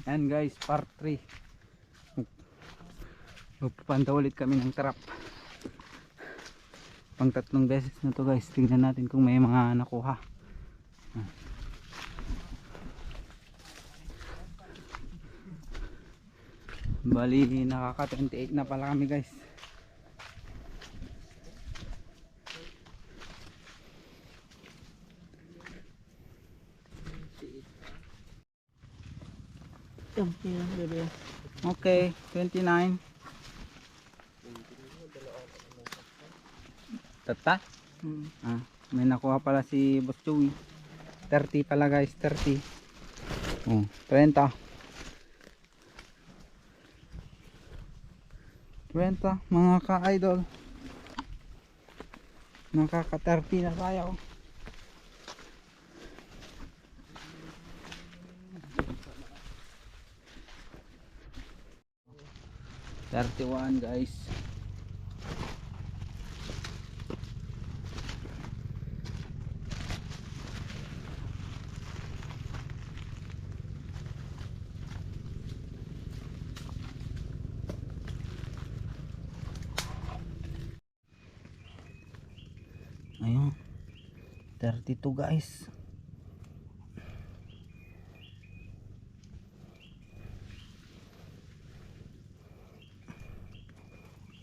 Ayan guys, part 3. Magpapanta ulit kami ng trap. Pang 3 beses na to guys. Tignan natin kung may mga nakuha. Bali nakaka 28 na pala kami guys. Okay, 29. Tata? May nakuha pala si Boss Chewy. 30 pala guys, 30. 30. 20 mga ka-idol. Nakaka 30 na tayo. $31 guys. Ayun, 32 guys.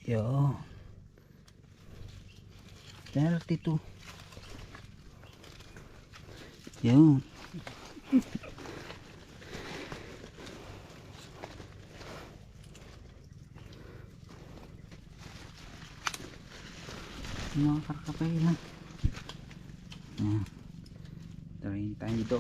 Yo, 32. Yo. Mga karkapay lang. 32.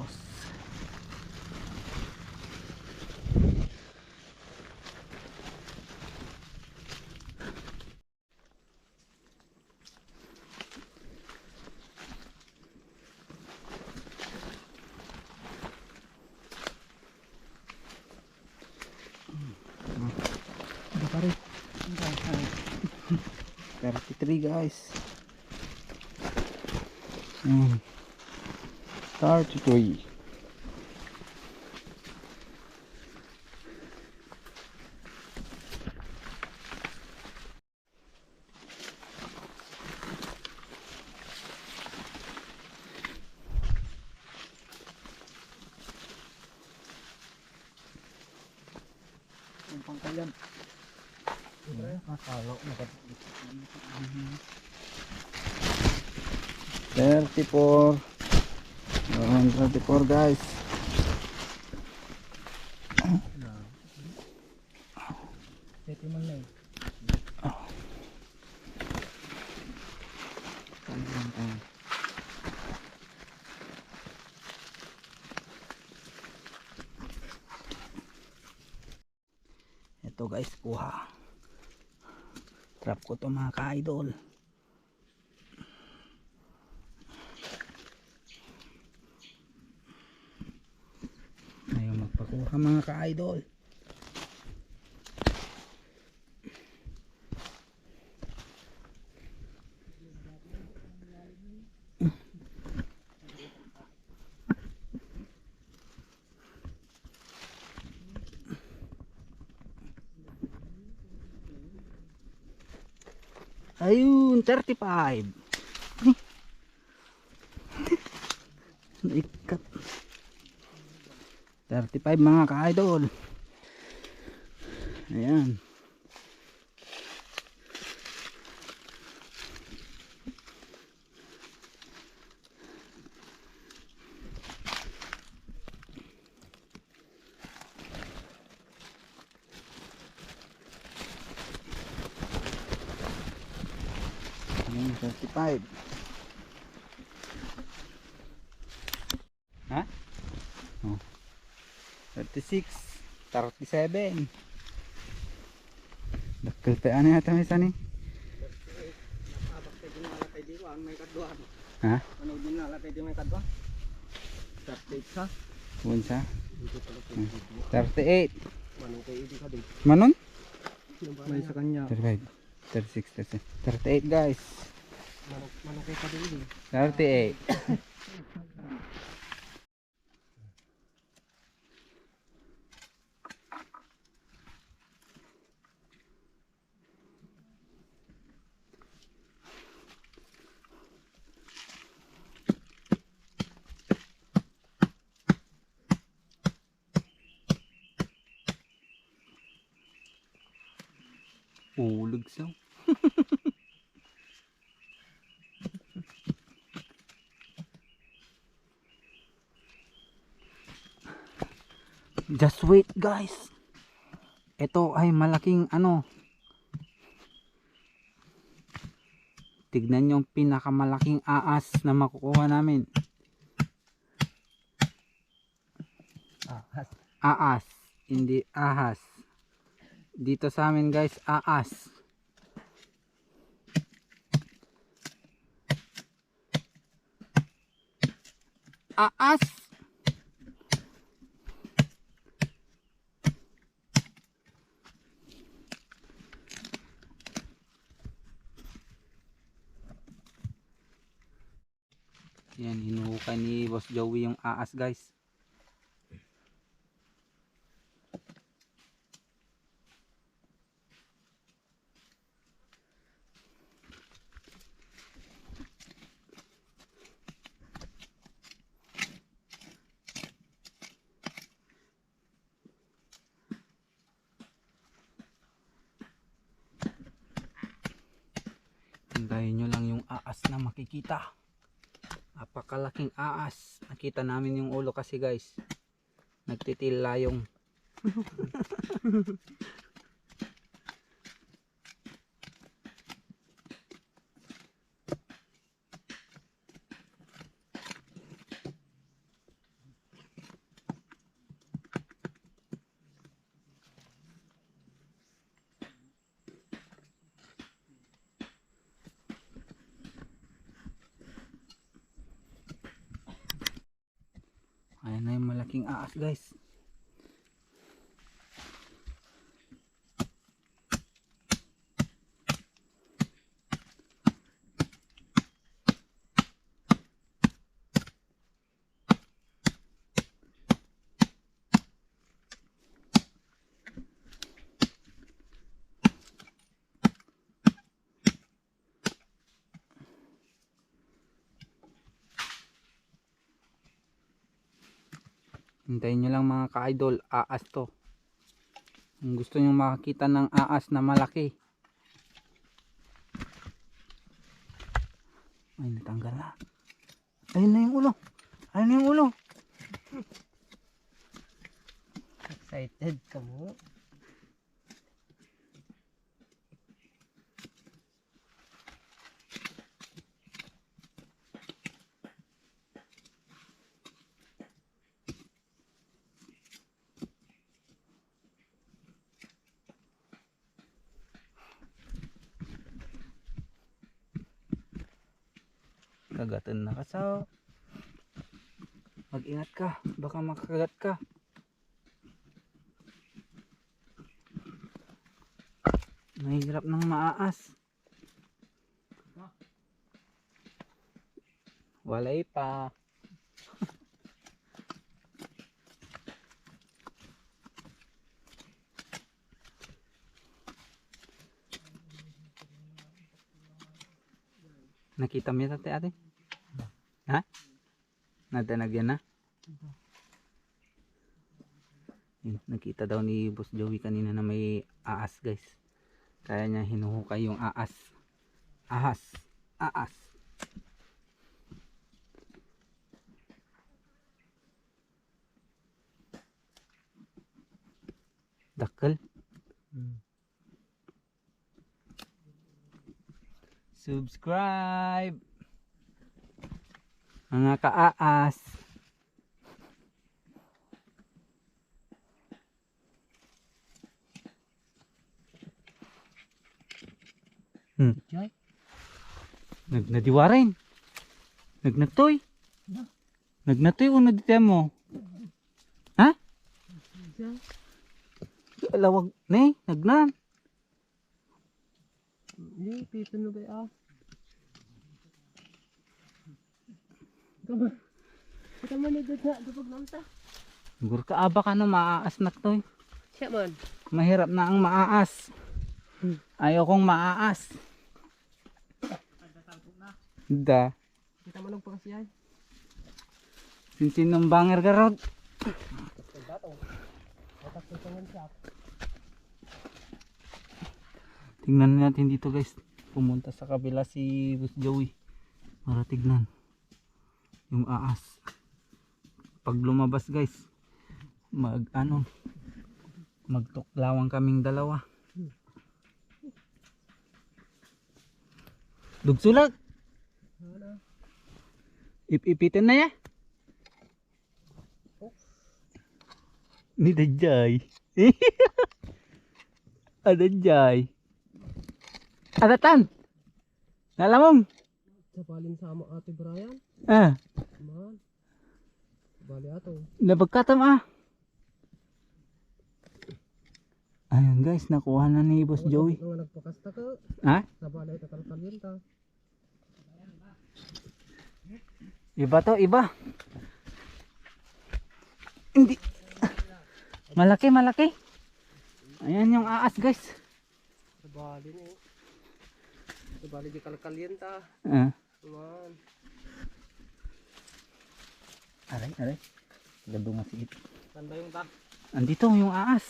Ada pa rin. 33 guys. 33. Yung pangkalan. Nakalo na 34. 34 guys. Ito guys, kuha. Trap ko to mga ka-idol. Ayaw magpakuha mga ka-idol. Ayun, 35. Ikat. 35 mga ka-idol. Ayan. Ayan, 35. Ha? 36, 37. Dakil pa ano yata may sani? Ha? Ano din na latay di may kadwa? 38 ka? Bunsa? 38. Manong kay idi ka din. Manon? May sa kanya. 35, 36, 38 guys. Manong kay ka din. 38. Lugsaw. Just wait guys. Ito ay malaking ano. Tignan yung pinakamalaking aas na makukuha namin. Aas, hindi ahas. Dito sa amin guys, aas. Aas. Yan, hinuhukay ni Boss Joey yung aas guys. Hintayin nyo lang yung aas na makikita. Napakalaking aas. Nakita namin yung ulo kasi guys. Nagtitilayong. Ayan na yung malaking aas guys. Hintayin nyo lang mga ka-idol, aas to. Kung gusto nyo makakita ng aas na malaki. Ay, natanggal na. Ayun na yung ulo. Ayun na yung ulo. Excited ka mo. Kagatan na kasaw. Mag-ingat ka, baka makagat ka. Mahirap ng maaas. Walay pa. Nakita mo yun ate? Ha? Nadanagyan na? Yun, nakita daw ni Boss Joey kanina na may aas guys. Kaya niya hinuhukay yung aas. Ahas. Aas. Dakal. Subscribe. Mga ka-aas. Joy? Nagnadiwarin. Nagnatoy. Nagnatoy o naditya mo? Ha? Alawag na nagnan. Hindi, pito na ba ah? Kita man na dad na kapag namta. Siguro kaaba ka na maaas na to. Siya man. Mahirap na ang maaas. Ayaw kong maaas. Da. Kita man pa kasi ay. Sinsin ng banger garod. Tingnan natin dito guys. Pumunta sa kabila si Boss Joey para tignan yung aas. Pag lumabas guys, magtuklawang kaming dalawa. Dugsulag. Ipipitin na ya. Ni Dajay. Adajay. Adatan. Nalamong. Nabalin sa amo ate Brian. Ah, Man. Bali ato. nabagkatam ah. Ayun guys, nakuha na ni Boss Joey. Nga nagpakasta ka. Ha? Sa balay tatalkalin ta. Iba to, iba. Hindi. Malaki, malaki. Ayan yung aas guys. Sa bali ni. Sa bali di kalkalin ta. Ah. Man. Aray. Gado nga si ito. Tanda yung ta. Andito yung aas.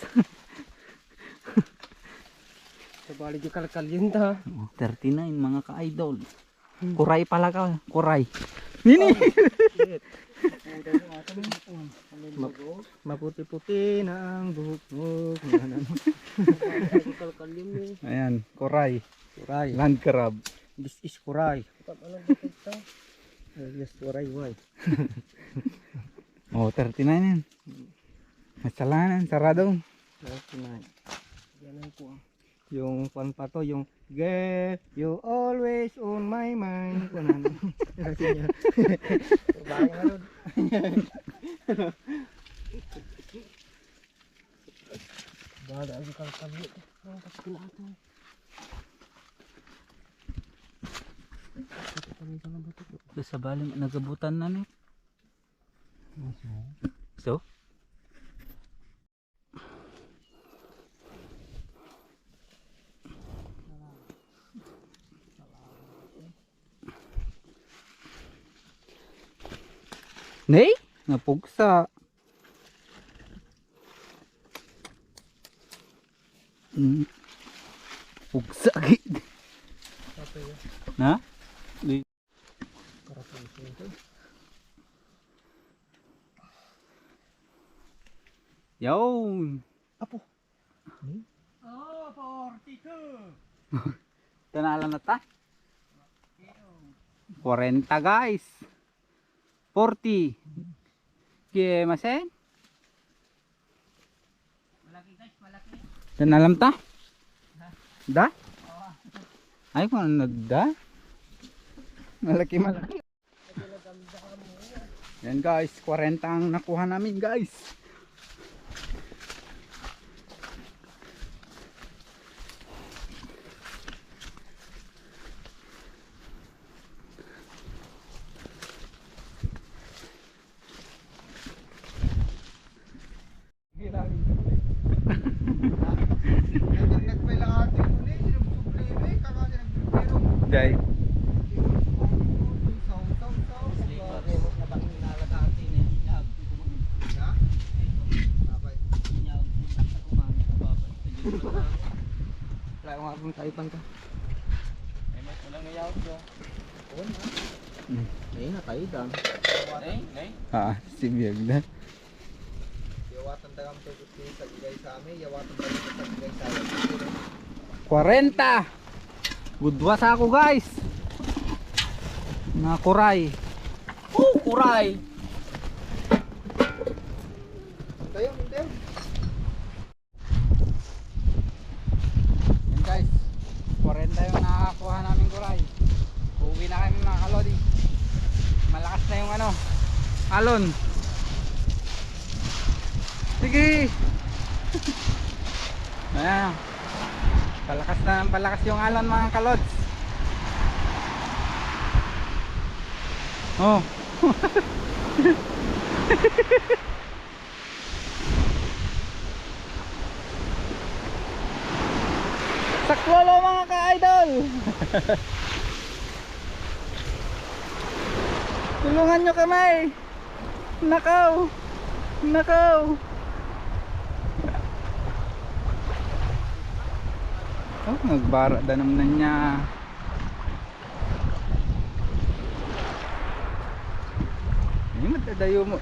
Sa bali di kalkalin ta. Oh, 39 mga ka-idol. Kuray pala ka. Kuray. Nini. Maputi-puti na ang buhok mo. Kalkalin ni. Ayan, kuray. Kuray. Land crab. This is kuray. Alam mo ito? Yes, kuray why? Oh, 39 yan. Masalanan, sarado. Yan po. Yung pan pa to, yung girl, you always on my mind. Kunan. Kasi niya. Bahay nga ron. Bada ang kalkali. Ang kaskila ato. So, sa balim, nagabutan na ni. So? Nay, napugsa. Pugsa gid. Na? Di. Yawn. Apo. Oh, 42. Tanalan na ta? 40 guys. 40. Kaya masen? Malaki guys, malaki. Tanalam ta? Da? Ay kung ano nagda? Malaki. Yan guys, 40 ang nakuha namin guys. Jai. Si Biag na. Yawatan tagam to sa igay sa amin, yawatan tagam sa igay sa amin. 40. Budwas ako guys. Na kuray. Kuray. Tayo, hindi. Yan guys. 40 yung nakakuha namin kuray. Uwi na kami mga kalodi. Malakas na yung alon. Sige. Ayan. Palakas yung alon mga kalods. Oh. Saklolo mga ka-idol. Tulungan nyo kami. Nakaw. Oh, nagbara da naman niya. Ini matadayo mo.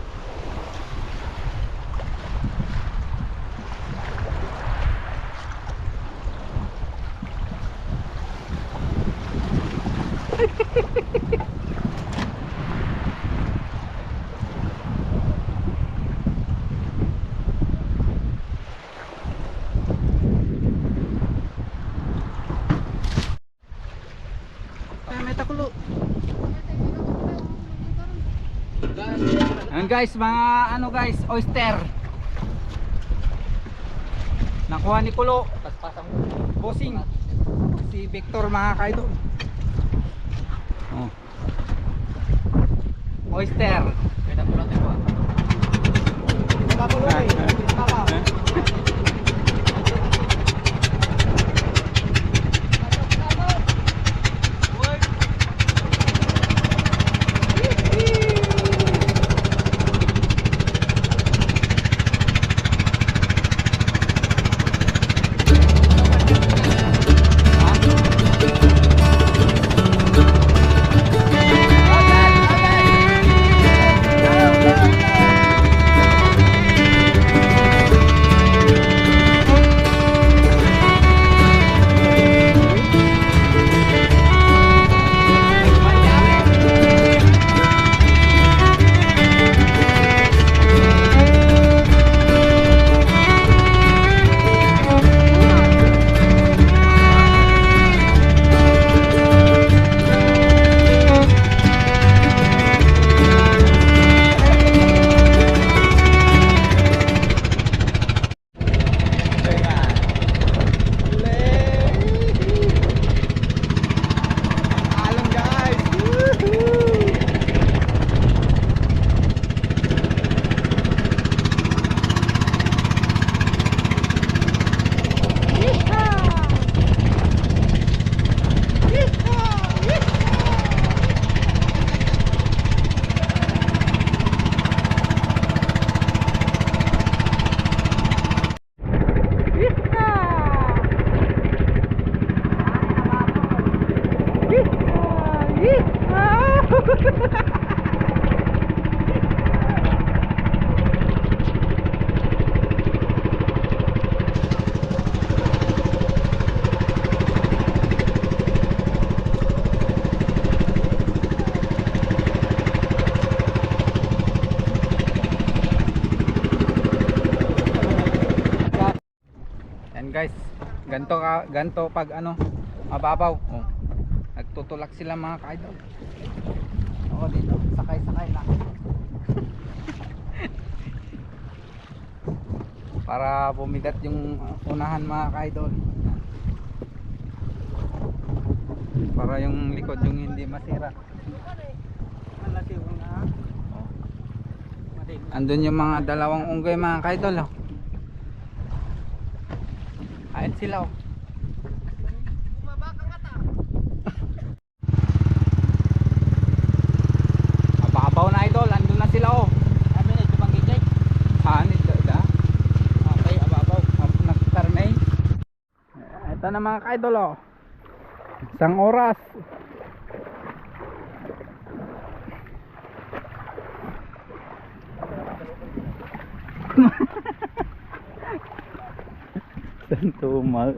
May takulo. Ayan guys, mga ano guys, oyster. Nakuha ni Kulo. Bossing. Si Victor mga kaidol. Oh. Oyster. Kaya na lang tayo. Pakulo eh. Papa. Guys, ganto pag ano mababaw. Oh. Nagtutulak sila mga kaidol. Oo, dito sakay lang. Para bumigat yung unahan mga kaidol. Para yung likod yung hindi masira. Oh. Andun yung mga dalawang unggoy mga kaidol. Oh. Ayan sila oh. Mababaw na idol, andun na sila oh. Ano na ito bang gigay? Hanit da. Okay, ababaw. Nagkarnay. Ito na mga kaidol oh. Isang oras. Santo mal.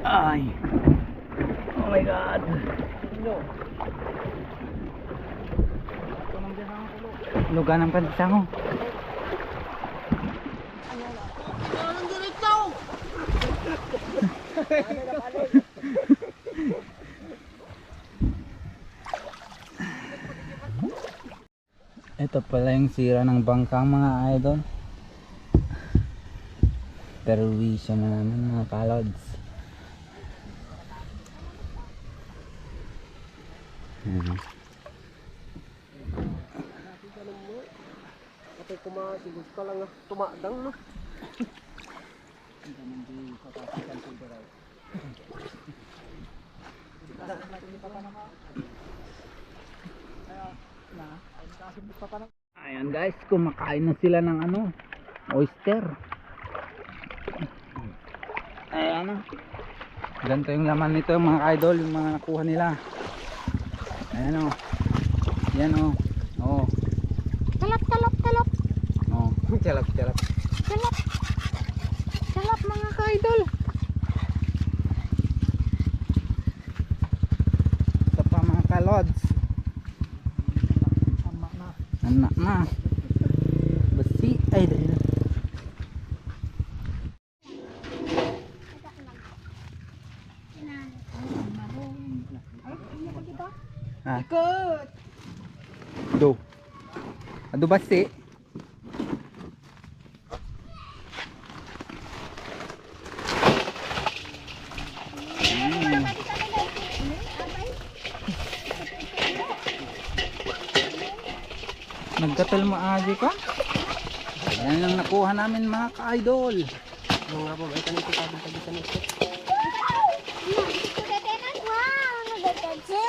Ay. Oh my god. Lugan ang pansango. Ito pala yung sira ng bangkang mga idol. Perwisyo na naman mga kalods. Kapag kumasigod ka lang tumadang no. Ayan guys, kumakain na sila ng ano, oyster. Ayan o. Ganito yung laman nito mga idol, yung mga nakuha nila. Ayan o. Yan o. Oo. Talap, talap, talap. Oo. Calap, calap. Talap. Talap mga ka-idol. Ito pa mga kalods. Anak na. Besi. Ay, dahil. Ah. Ikut. Do. Ado basi. Nagkatal maaji ka? Yan ang nakuha namin mga ka-idol. Yung nga po, ay kanito tabi-tabi ito. Wow, nagkakadyo.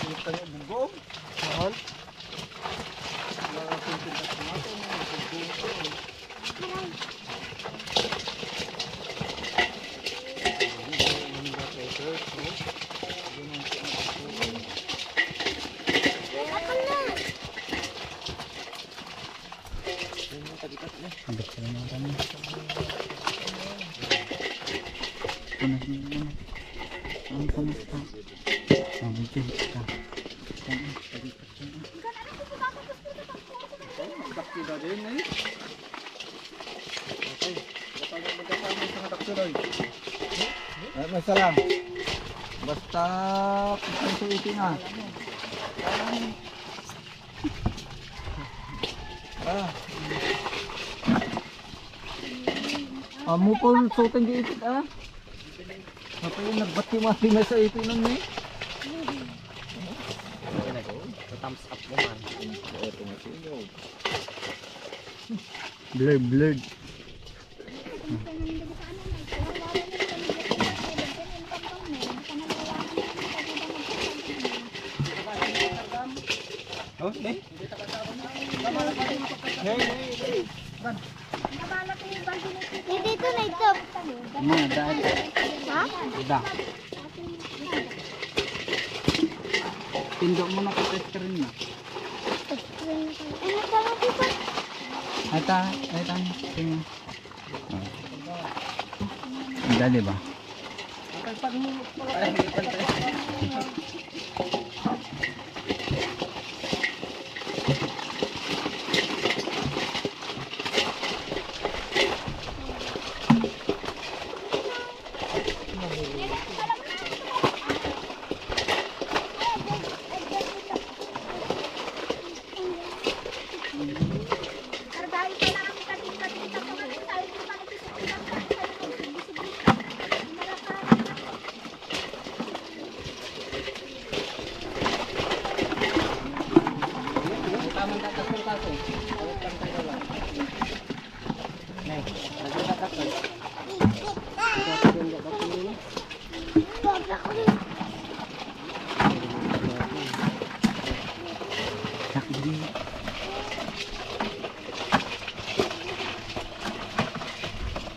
Ito yung bugong. Saan? Abot sila ng kami. Punas niyo naman. Ang kumusta? Ang dyan ka. Magdakti din eh. Okay. Kapag magkasama sa kataksuloy. Ay, masalam. Basta ito nga. Ah. Amo po sultan di ipit ah. Apa yung nagbati-mati na sa ipit nun eh. Thumbs up mo man. Ito nga siyo. Blurred, blurred. Oh, eh? Dito na ito. Mga dahil. Ha? Da. Pindok mo na ka screen na. Ano tama dito? Ata, tingin. Dali ba?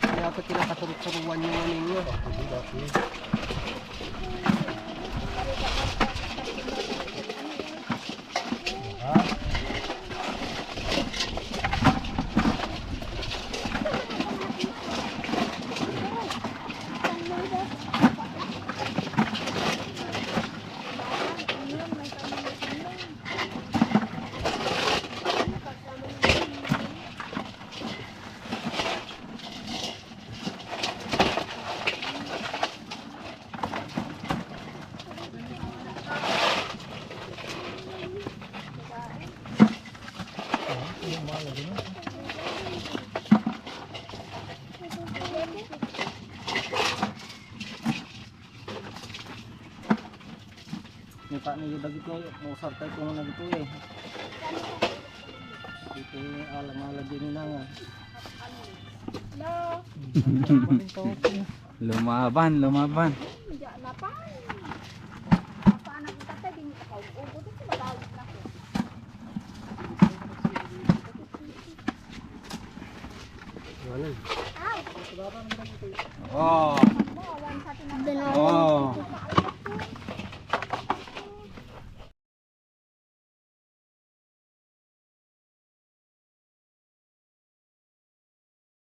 Kaya ako kinakasurut-suruan yung ano ninyo. Kita niyo dagito, mausap tayo kung nagito eh. Ito alang-alang din na nga. Lumaban, lumaban. Oh. Dalawa